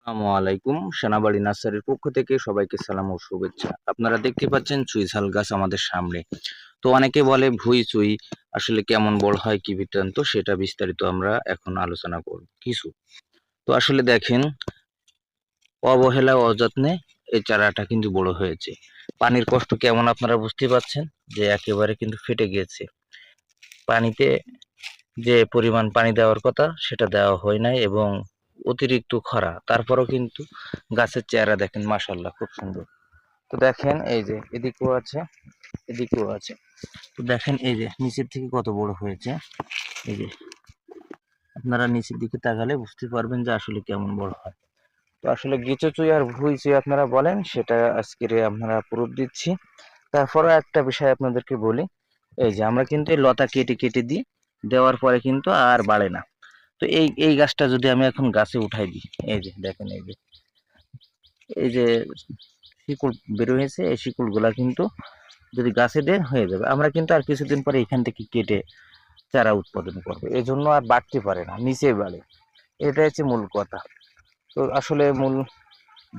আসসালামু আলাইকুম। সেনাবাড়ি নার্সারির পক্ষ থেকে সবাইকে সালাম ও শুভেচ্ছা। আপনারা দেখতে পাচ্ছেন চুই ঝাল গাছ আমাদের সামনে। তো অনেকে বলে ভুঁই চুই আসলে কেমন বড় হয়, কি বৃত্তান্ত, সেটা বিস্তারিত আমরা এখন আলোচনা করব কিছু। তো আসলে দেখেন, অবহেলা ও অযত্নে এই চারাটা কিন্তু বড় হয়েছে। পানির কষ্ট কেমন আপনারা বুঝতে পাচ্ছেন, যে একেবারে কিন্তু ফেটে গিয়েছে। পানিতে যে পরিমাণ পানি দেওয়ার কথা সেটা দেওয়া হয় নাই, এবং অতিরিক্ত খরা, তারপরেও কিন্তু গাছের চেহারা দেখেন, মাশাআল্লাহ খুব সুন্দর। তো দেখেন এই যে এদিকেও আছে, এদিকেও আছে। তো দেখেন এই যে নিচের থেকে কত বড় হয়েছে। এই যে আপনারা নিচের দিকে তাকালে বুঝতে পারবেন যে আসলে কেমন বড় হয়। তো আসলে গিচো চুই আর ভুঁই চুই আপনারা বলেন, সেটা আজকে আপনারা প্রুফ দিচ্ছি। তারপরে একটা বিষয় আপনাদেরকে বলি, এই যে আমরা কিন্তু এই লতা কেটে কেটে দিই, দেওয়ার পরে কিন্তু আর বাড়ে না। তো এই গাছটা যদি আমি এখন গাছে উঠাই দিই, এই যে দেখেন, এই যে শিকড় বের হয়েছে, এই শিকড়গুলা কিন্তু যদি গাছে দেন হয়ে যাবে। আমরা কিন্তু আর কিছুদিন পরে এখান থেকে কেটে চারা উৎপাদন করবো, এই জন্য আর বাড়তে পারে না, নিচে বাড়ে। এটা হচ্ছে মূল কথা। তো আসলে মূল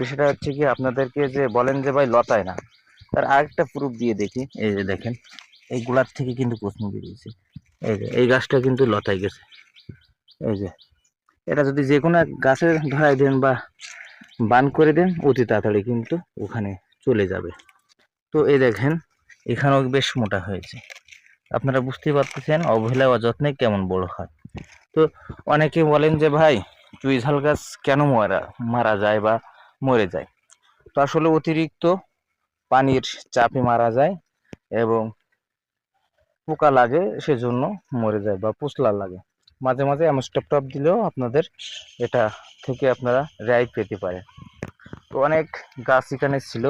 বিষয়টা হচ্ছে কি, আপনাদেরকে যে বলেন যে ভাই লতায় না, তার আরেকটা প্রুফ দিয়ে দেখি। এই যে দেখেন, এই গোড়ার থেকে কিন্তু প্রশ্ন বেরিয়েছে। এই যে এই গাছটা কিন্তু লতায় গেছে। এই যে এটা যদি যে কোনো এক গাছে ধরাই দেন বা বান করে দেন, অতি তাড়াতাড়ি কিন্তু ওখানে চলে যাবে। তো এই দেখেন, এখানেও বেশ মোটা হয়েছে। আপনারা বুঝতেই পারতেছেন অবহেলা অযত্নে কেমন বড় হয়। তো অনেকে বলেন যে ভাই, চুই ঝাল গাছ কেন মারা যায় বা মরে যায়। তো আসলে অতিরিক্ত পানির চাপে মারা যায়, এবং পোকা লাগে সেজন্য মরে যায়, বা পোস্লা লাগে। মাঝে মাঝে অ্যামস্টেপটপ দিলেও আপনাদের এটা থেকে আপনারা রেহাই পেতে পারেন। তো অনেক গাছ এখানে ছিল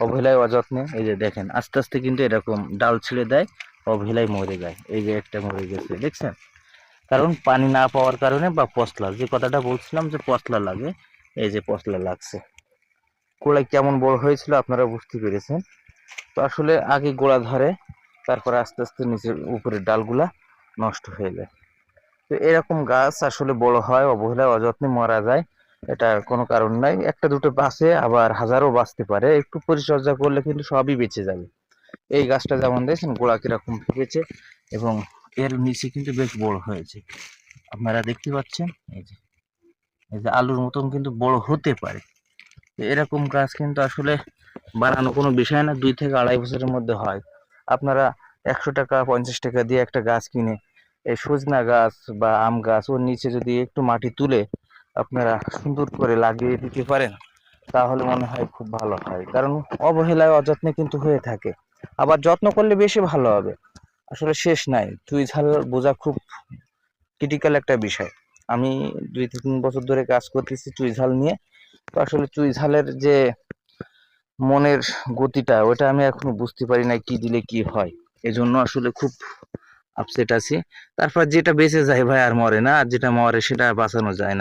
অবহেলায় অযত্নে, এই যে দেখেন আস্তে আস্তে কিন্তু এরকম ডাল ছিঁড়ে দেয়, অবহেলায় মরে যায়। এই যে একটা মরে গেছে, দেখছেন? কারণ পানি না পাওয়ার কারণে, বা পচলা, যে কথাটা বলছিলাম যে পচলা লাগে, এই যে পচলা লাগছে। গোড়ায় কেমন বড় হয়েছিল আপনারা বুঝতে পেরেছেন। তো আসলে আগে গোড়া ধরে, তারপরে আস্তে আস্তে নিচের উপরের ডালগুলা নষ্ট হয়ে যায়। তো এরকম গাছ আসলে বড় হয় অবহেলায় অযত্নে মারা যায়, এটা কোনো কারণ নাই। একটা দুটো বাঁচে, আবার হাজারও বাঁচতে পারে, একটু পরিচর্যা করলে কিন্তু সবই বেঁচে যাবে। এই গাছটা যেমন দেখছেন গোড়া কিরকম ফেপেছে, এবং এর নিচে কিন্তু বেশ বড় হয়েছে, আপনারা দেখতে পাচ্ছেন। এই যে আলুর মতন কিন্তু বড় হতে পারে। তো এরকম গাছ কিন্তু আসলে বানানো কোনো বিষয় না, 2 থেকে আড়াই বছরের মধ্যে হয়। আপনারা 100 টাকা 50 টাকা দিয়ে একটা গাছ কিনে, এই সজনা গাছ বা আম গাছ, ওর নিচে যদি একটু মাটি তুলে আপনারা সুন্দর করে লাগিয়ে দিতে পারেন, তাহলে মনে হয় খুব ভালো হয়। কারণ অবহেলায় অযত্নে কিন্তু হয়ে থাকে, আবার যত্ন করলে বেশি ভালো হবে। আসলে শেষ নাই, চুই ঝাল বোঝা খুব ক্রিটিক্যাল একটা বিষয়। আমি 2 থেকে 3 বছর ধরে কাজ করতেছি চুই ঝাল নিয়ে। তো আসলে চুই ঝালের যে মনের গতিটা, ওটা আমি এখনো বুঝতে পারি না কি দিলে কি হয়। এজন্য আসলে খুব আপসেট আছি। তারপর যেটা বেঁচে যায় ভাই আর মরে না, আর যেটা মরে সেটা বাঁচানো যায় না।